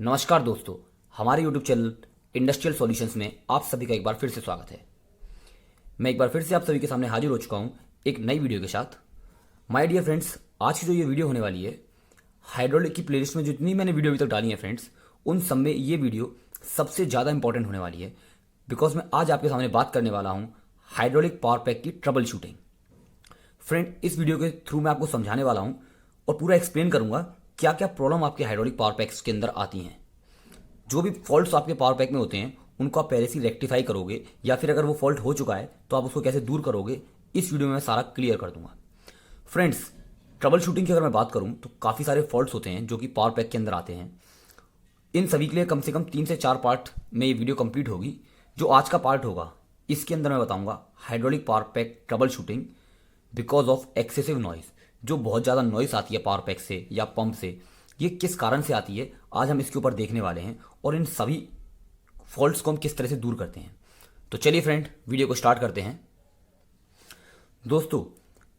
नमस्कार दोस्तों, हमारे YouTube चैनल इंडस्ट्रियल सॉल्यूशंस में आप सभी का एक बार फिर से स्वागत है। मैं एक बार फिर से आप सभी के सामने हाजिर हो चुका हूं एक नई वीडियो के साथ। माय डियर फ्रेंड्स, आज की जो ये वीडियो होने वाली है, हाइड्रोलिक की प्लेलिस्ट में जितनी मैंने वीडियो अभी तक डाली है फ्रेंड्स, उन सब में ये वीडियो सबसे ज़्यादा इंपॉर्टेंट होने वाली है। बिकॉज मैं आज आपके सामने बात करने वाला हूँ हाइड्रोलिक पावर पैक की ट्रबल शूटिंग। फ्रेंड, इस वीडियो के थ्रू मैं आपको समझाने वाला हूँ और पूरा एक्सप्लेन करूंगा क्या क्या प्रॉब्लम आपके हाइड्रोलिक पावर पैक्स के अंदर आती हैं। जो भी फॉल्ट्स आपके पावर पैक में होते हैं उनको आप पहले से रेक्टिफाई करोगे, या फिर अगर वो फॉल्ट हो चुका है तो आप उसको कैसे दूर करोगे, इस वीडियो में मैं सारा क्लियर कर दूंगा। फ्रेंड्स, ट्रबल शूटिंग की अगर मैं बात करूं तो काफ़ी सारे फॉल्ट्स होते हैं जो कि पावर पैक के अंदर आते हैं। इन सभी के लिए कम से कम 3 से 4 पार्ट में ये वीडियो कंप्लीट होगी। जो आज का पार्ट होगा इसके अंदर मैं बताऊंगा hydraulic power pack trouble shooting because of excessive noise. जो बहुत ज़्यादा नॉइस आती है पावर पैक से या पंप से, ये किस कारण से आती है, आज हम इसके ऊपर देखने वाले हैं और इन सभी फॉल्ट्स को हम किस तरह से दूर करते हैं। तो चलिए फ्रेंड, वीडियो को स्टार्ट करते हैं। दोस्तों,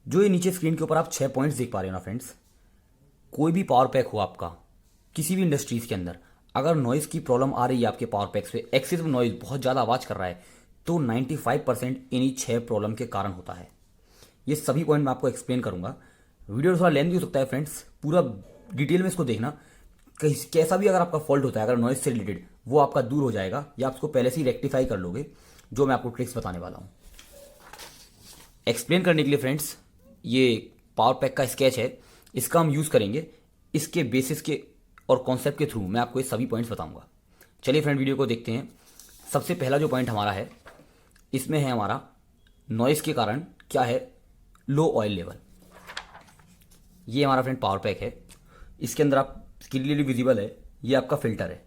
जो ये नीचे स्क्रीन के ऊपर आप 6 पॉइंट्स देख पा रहे हो ना फ्रेंड्स, कोई भी पावर पैक हो आपका किसी भी इंडस्ट्रीज़ के अंदर, अगर नॉइज़ की प्रॉब्लम आ रही है आपके पावर पैक्स पे, एक्सेसिव नॉइज़ बहुत ज़्यादा आवाज़ कर रहा है, तो 95% इन्हीं 6 प्रॉब्लम के कारण होता है। ये सभी पॉइंट मैं आपको एक्सप्लेन करूंगा। वीडियो थोड़ा लेंथी हो सकता है फ्रेंड्स, पूरा डिटेल में इसको देखना। कहीं कैसा भी अगर आपका फॉल्ट होता है, अगर नॉइज से रिलेटेड, वो आपका दूर हो जाएगा या आप उसको पहले से ही रेक्टिफाई कर लोगे, जो मैं आपको ट्रिक्स बताने वाला हूँ। एक्सप्लेन करने के लिए फ्रेंड्स, ये पावर पैक का स्केच है, इसका हम यूज़ करेंगे। इसके बेसिस के और कॉन्सेप्ट के थ्रू मैं आपको ये सभी पॉइंट्स बताऊँगा। चलिए फ्रेंड, वीडियो को देखते हैं। सबसे पहला जो पॉइंट हमारा है, इसमें है हमारा नॉइज़ के कारण क्या है, लो ऑयल लेवल। ये हमारा फ्रेंड पावर पैक है, इसके अंदर आप क्लियरली विजिबल है, ये आपका फिल्टर है,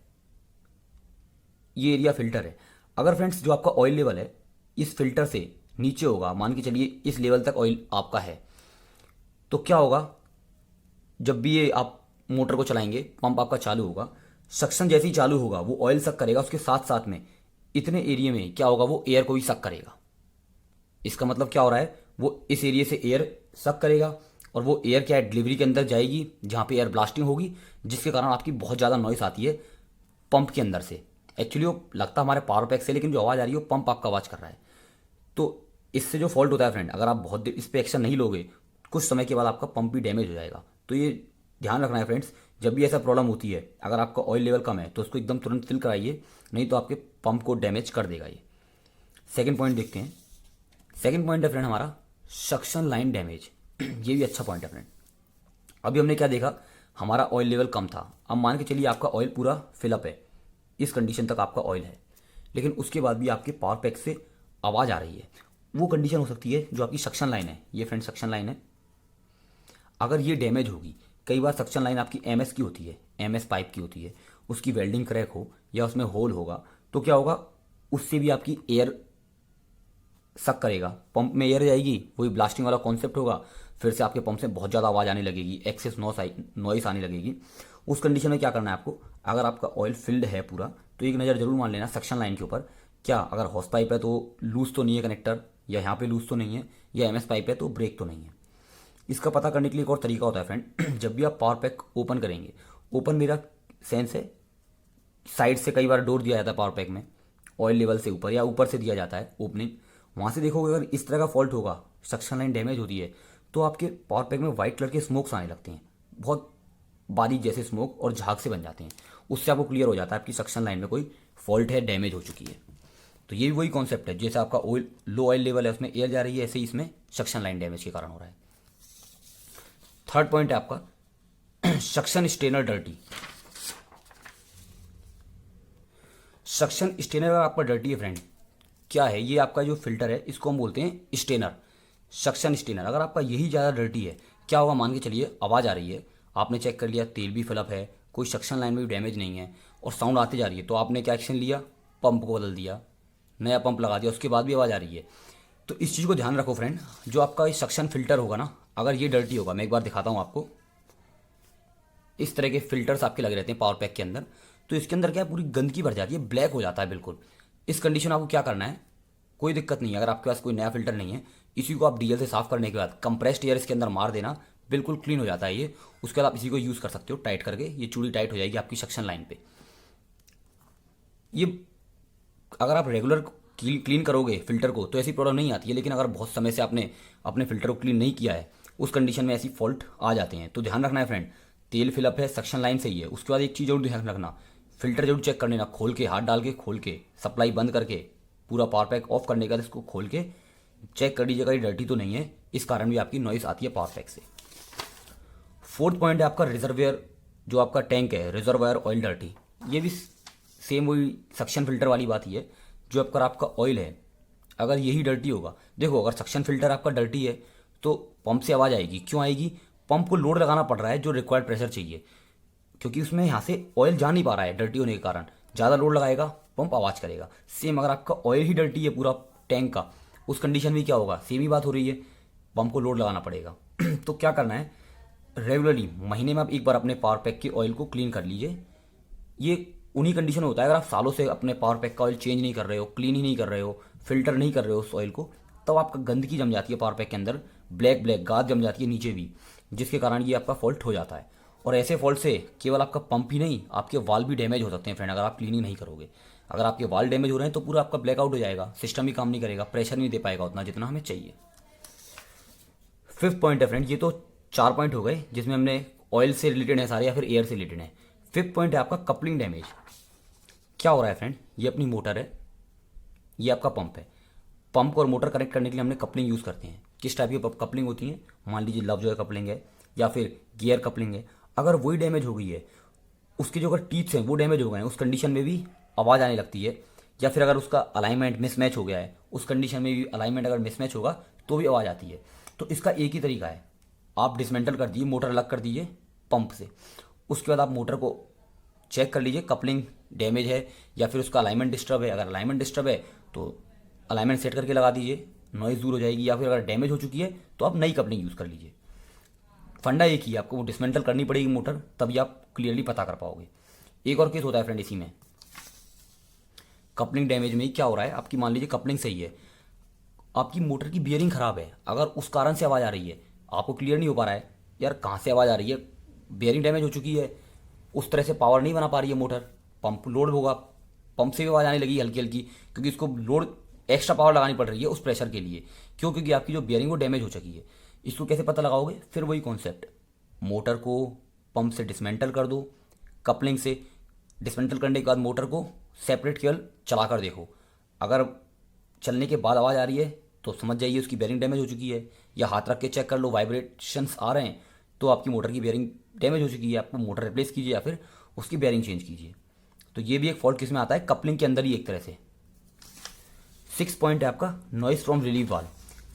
ये एरिया फिल्टर है। अगर फ्रेंड्स जो आपका ऑयल लेवल है इस फिल्टर से नीचे होगा, मान के चलिए इस लेवल तक ऑयल आपका है, तो क्या होगा, जब भी ये आप मोटर को चलाएंगे, पंप आपका चालू होगा, सक्शन जैसे ही चालू होगा वो ऑयल सक करेगा, उसके साथ साथ में इतने एरिया में क्या होगा, वो एयर को भी सक करेगा। इसका मतलब क्या हो रहा है, वो इस एरिया से एयर सक करेगा और वो एयर क्या है, डिलीवरी के अंदर जाएगी जहाँ पे एयर ब्लास्टिंग होगी, जिसके कारण आपकी बहुत ज़्यादा नॉइस आती है पंप के अंदर से। एक्चुअली वो लगता हमारे पावर पैक से, लेकिन जो आवाज़ आ रही है वो पंप आपका आवाज़ कर रहा है। तो इससे जो फॉल्ट होता है फ्रेंड, अगर आप बहुत देर इस पर एक्शन नहीं लोगे, कुछ समय के बाद आपका पंप भी डैमेज हो जाएगा। तो ये ध्यान रखना है फ्रेंड्स, जब भी ऐसा प्रॉब्लम होती है, अगर आपका ऑयल लेवल कम है तो उसको एकदम तुरंत फिल कराइए, नहीं तो आपके पंप को डैमेज कर देगा ये। सेकेंड पॉइंट देखते हैं। सेकेंड पॉइंट है फ्रेंड हमारा सक्शन लाइन डैमेज। ये भी अच्छा पॉइंट है फ्रेंड। अभी हमने क्या देखा, हमारा ऑयल लेवल कम था। अब मान के चलिए आपका ऑयल पूरा फिलअप है, इस कंडीशन तक आपका ऑयल है, लेकिन उसके बाद भी आपके पावर पैक से आवाज़ आ रही है। वो कंडीशन हो सकती है जो आपकी सक्शन लाइन है, ये फ्रेंड सक्शन लाइन है, अगर ये डैमेज होगी, कई बार सक्शन लाइन आपकी एमएस की होती है, एमएस पाइप की होती है, उसकी वेल्डिंग क्रैक हो या उसमें होल होगा, तो क्या होगा, उससे भी आपकी एयर सक करेगा, पंप में एयर जाएगी, वही ब्लास्टिंग वाला कॉन्सेप्ट होगा, फिर से आपके पंप से बहुत ज़्यादा आवाज़ आने लगेगी, एक्सेस नॉइस आने लगेगी। उस कंडीशन में क्या करना है आपको, अगर आपका ऑयल फिल्ड है पूरा, तो एक नज़र जरूर मान लेना सक्शन लाइन के ऊपर, क्या अगर हॉस पाइप है तो लूज तो नहीं है कनेक्टर, या यहाँ पे लूज तो नहीं है, या एमएस पाइप है तो ब्रेक तो नहीं है। इसका पता करने के लिए एक और तरीका होता है फ्रेंड, जब भी आप पावर पैक ओपन करेंगे, ओपन मेरा सेंस है साइड से कई बार डोर दिया जाता है पावर पैक में, ऑयल लेवल से ऊपर या ऊपर से दिया जाता है ओपनिंग, वहाँ से देखोगे अगर इस तरह का फॉल्ट होगा, सक्शन लाइन डैमेज होती है, तो आपके पावर पैक में वाइट कलर के स्मोक्स आने लगते हैं, बहुत बारीक जैसे स्मोक और झाग से बन जाते हैं। उससे आपको क्लियर हो जाता है आपकी सक्शन लाइन में कोई फॉल्ट है, डैमेज हो चुकी है। तो ये भी वही कॉन्सेप्ट है, जैसे आपका ऑयल लो ऑयल लेवल है, उसमें एयर जा रही है, ऐसे ही इसमें सक्शन लाइन डैमेज के कारण हो रहा है। थर्ड पॉइंट है आपका suction strainer dirty. Suction strainer अगर आपका डर्टी है फ्रेंड, क्या है, ये आपका जो फिल्टर है इसको हम बोलते हैं स्टेनर, सक्शन स्टेनर। अगर आपका यही ज़्यादा डर्टी है, क्या होगा, मान के चलिए आवाज़ आ रही है, आपने चेक कर लिया तेल भी फिलअप है, कोई सक्शन लाइन में भी डैमेज नहीं है और साउंड आती जा रही है, तो आपने क्या एक्शन लिया, पंप को बदल दिया, नया पंप लगा दिया, उसके बाद भी आवाज़ आ रही है। तो इस चीज़ को ध्यान रखो फ्रेंड, जो आपका सक्शन फिल्टर होगा ना, अगर ये डर्टी होगा, मैं एक बार दिखाता हूँ आपको, इस तरह के फिल्टर्स आपके लगे रहते हैं पावर पैक के अंदर, तो इसके अंदर क्या है, पूरी गंदगी भर जाती है, ब्लैक हो जाता है बिल्कुल। इस कंडीशन में आपको क्या करना है, कोई दिक्कत नहीं है, अगर आपके पास कोई नया फिल्टर नहीं है, इसी को आप डीजल से साफ करने के बाद कंप्रेस्ड एयर इसके अंदर मार देना, बिल्कुल क्लीन हो जाता है ये। उसके बाद आप इसी को यूज़ कर सकते हो टाइट करके, ये चूड़ी टाइट हो जाएगी आपकी सक्शन लाइन पे। ये अगर आप रेगुलर क्लीन करोगे फिल्टर को तो ऐसी प्रॉब्लम नहीं आती है, लेकिन अगर बहुत समय से आपने अपने फिल्टर को क्लीन नहीं किया है उस कंडीशन में ऐसी फॉल्ट आ जाते हैं। तो ध्यान रखना है फ्रेंड, तेल फिलअप है, सक्शन लाइन सही है। उसके बाद एक चीज़ जरूर ध्यान रखना, फिल्टर जरूर चेक कर लेना, खोल के, हाथ डाल के खोल के, सप्लाई बंद करके, पूरा पावर पैक ऑफ करने के बाद इसको खोल के चेक कर लीजिएगा ये डर्टी तो नहीं है। इस कारण भी आपकी नॉइस आती है पावर पैक से। फोर्थ पॉइंट है आपका रिजर्वेयर, जो आपका टैंक है, रिजर्वायर ऑयल डर्टी। ये भी सेम वही सक्शन फिल्टर वाली बात ही है। जो आपका ऑयल है अगर यही डर्टी होगा, देखो अगर सक्शन फिल्टर आपका डर्टी है तो पंप से आवाज़ आएगी। क्यों आएगी? पंप को लोड लगाना पड़ रहा है जो रिक्वायर्ड प्रेशर चाहिए, क्योंकि उसमें यहाँ से ऑयल जा नहीं पा रहा है डर्टी होने के कारण। ज़्यादा लोड लगाएगा पंप आवाज़ करेगा। सेम अगर आपका ऑयल ही डर्टी है पूरा टैंक का, उस कंडीशन में क्या होगा? सेम ही बात हो रही है, पंप को लोड लगाना पड़ेगा। तो क्या करना है, रेगुलरली महीने में आप एक बार अपने पावर पैक के ऑयल को क्लीन कर लीजिए। ये उन्हीं कंडीशन में होता है अगर आप सालों से अपने पावर पैक का ऑयल चेंज नहीं कर रहे हो, क्लीन ही नहीं कर रहे हो, फिल्टर नहीं कर रहे हो उस ऑयल को, तब तो आपका गंदगी जम जाती है पावर पैक के अंदर, ब्लैक ब्लैक गाद जम जाती है नीचे भी, जिसके कारण ये आपका फॉल्ट हो जाता है। और ऐसे फॉल्ट से केवल आपका पंप ही नहीं, आपके वाल भी डैमेज हो सकते हैं फ्रेंड, अगर आप क्लीनिंग नहीं करोगे। अगर आपके वाल डैमेज हो रहे हैं तो पूरा आपका ब्लैकआउट हो जाएगा, सिस्टम ही काम नहीं करेगा, प्रेशर नहीं दे पाएगा उतना जितना हमें चाहिए। फिफ्थ पॉइंट है फ्रेंड, ये तो 4 पॉइंट हो गए जिसमें हमने ऑयल से रिलेटेड है सारे या फिर एयर से रिलेटेड है। फिफ्थ पॉइंट है आपका कपलिंग डैमेज। क्या हो रहा है फ्रेंड, ये अपनी मोटर है, ये आपका पंप है। पंप और मोटर कनेक्ट करने के लिए हमने कपलिंग यूज़ करते हैं। किस टाइप की कपलिंग होती है? मान लीजिए लव जॉय कपलिंग है या फिर गियर कपलिंग है। अगर वही डैमेज हो गई है, उसके जो अगर टीथ्स हैं वो डैमेज हो गए हैं, उस कंडीशन में भी आवाज़ आने लगती है। या फिर अगर उसका अलाइनमेंट मिसमैच हो गया है, उस कंडीशन में भी अलाइनमेंट अगर मिसमैच होगा तो भी आवाज़ आती है। तो इसका एक ही तरीका है, आप डिसमेंटल कर दीजिए, मोटर अलग कर दीजिए पंप से। उसके बाद आप मोटर को चेक कर लीजिए कपलिंग डैमेज है या फिर उसका अलाइनमेंट डिस्टर्ब है। अगर अलाइनमेंट डिस्टर्ब है तो अलाइनमेंट सेट करके लगा दीजिए, नॉइज़ दूर हो जाएगी। या फिर अगर डैमेज हो चुकी है तो आप नई कपलिंग यूज़ कर लीजिए। फंडा एक ही है, आपको वो डिसमेंटल करनी पड़ेगी मोटर, तभी आप क्लियरली पता कर पाओगे। एक और केस होता है फ्रेंड इसी में, कपलिंग डैमेज में ही क्या हो रहा है, आपकी मान लीजिए कपलिंग सही है, आपकी मोटर की बियरिंग खराब है, अगर उस कारण से आवाज़ आ रही है, आपको क्लियर नहीं हो पा रहा है यार कहाँ से आवाज़ आ रही है, बियरिंग डैमेज हो चुकी है, उस तरह से पावर नहीं बना पा रही है मोटर, पंप लोड होगा, पंप से भी आवाज़ आने लगी हल्की हल्की, क्योंकि इसको लोड एक्स्ट्रा पावर लगानी पड़ रही है उस प्रेशर के लिए। क्यों? क्योंकि आपकी जो बियरिंग वो डैमेज हो चुकी है। इसको कैसे पता लगाओगे? फिर वही कॉन्सेप्ट, मोटर को पंप से डिसमेंटल कर दो, कपलिंग से डिसमेंटल करने के बाद मोटर को सेपरेट केवल चला कर देखो, अगर चलने के बाद आवाज़ आ रही है तो समझ जाइए उसकी बेयरिंग डैमेज हो चुकी है। या हाथ रख के चेक कर लो, वाइब्रेशंस आ रहे हैं तो आपकी मोटर की बेयरिंग डैमेज हो चुकी है, आपको मोटर रिप्लेस कीजिए या फिर उसकी बेयरिंग चेंज कीजिए। तो ये भी एक फॉल्ट किस में आता है, कपलिंग के अंदर ही एक तरह से। 6 पॉइंट है आपका नॉइस फ्रॉम रिलीफ वाल।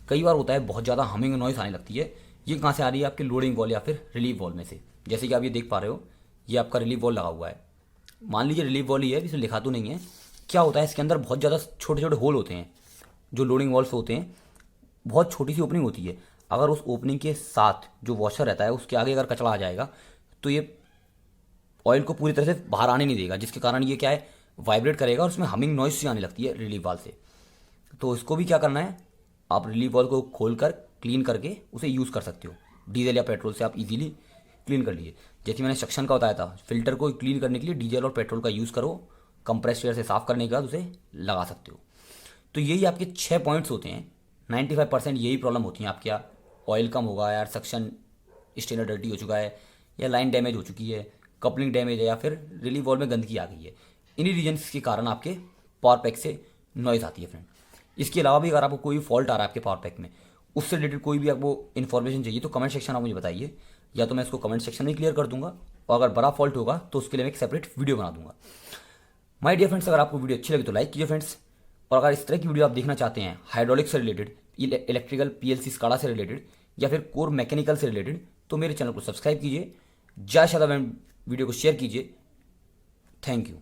कई बार होता है बहुत ज़्यादा हमिंग नॉइस आने लगती है, ये कहाँ से आ रही है? आपके लोडिंग वॉल या फिर रिलीफ वॉल में से। जैसे कि आप ये देख पा रहे हो, ये आपका रिलीफ वॉल लगा हुआ है, मान लीजिए रिलीफ वॉल ही है, इसमें लिखा तो नहीं है। क्या होता है इसके अंदर बहुत ज़्यादा छोटे छोटे होल होते हैं, जो लोडिंग वॉल्स होते हैं, बहुत छोटी सी ओपनिंग होती है। अगर उस ओपनिंग के साथ जो वॉशर रहता है उसके आगे अगर कचरा आ जाएगा तो ये ऑयल को पूरी तरह से बाहर आने नहीं देगा, जिसके कारण ये क्या है, वाइब्रेट करेगा और उसमें हमिंग नॉइस सी आने लगती है रिलीफ वाल से। तो इसको भी क्या करना है, आप रिलीफ वाल को खोल कर क्लीन करके उसे यूज़ कर सकते हो। डीजल या पेट्रोल से आप इजीली क्लीन कर लीजिए। जैसे मैंने सेक्शन का बताया था, फिल्टर को क्लीन करने के लिए डीजल और पेट्रोल का यूज़ करो, कंप्रेस्ड एयर से साफ़ करने के बाद उसे लगा सकते हो। तो यही आपके 6 पॉइंट्स होते हैं। 95% यही प्रॉब्लम होती है आपके यहाँ, ऑयल कम होगा यार, सक्शन स्टेनर डर्टी हो चुका है, या लाइन डैमेज हो चुकी है, कपलिंग डैमेज है, या फिर रिलीफ वॉल में गंदगी आ गई है। इन्हीं रीजन्स के कारण आपके पावर पैक से नॉइज़ आती है फ्रेंड। इसके अलावा भी अगर आपको कोई फॉल्ट आ रहा है आपके पावर पैक में, उससे रिलेटेड कोई भी आपको इन्फॉर्मेशन चाहिए तो कमेंट सेक्शन आप मुझे बताइए, या तो मैं इसको कमेंट सेक्शन में क्लियर कर दूंगा, और अगर बड़ा फॉल्ट होगा तो उसके लिए मैं एक सेपरेट वीडियो बना दूंगा। माय डियर फ्रेंड्स, अगर आपको वीडियो अच्छी लगी तो लाइक कीजिए फ्रेंड्स, और अगर इस तरह की वीडियो आप देखना चाहते हैं हाइड्रोलिक से रिलेटेड, इलेक्ट्रिकल पीएलसी स्काडा से रिलेटेड, या फिर कोर मैकेनिकल से रिलेटेड, तो मेरे चैनल को सब्सक्राइब कीजिए, ज़्यादा से ज़्यादा वीडियो को शेयर कीजिए। Thank you.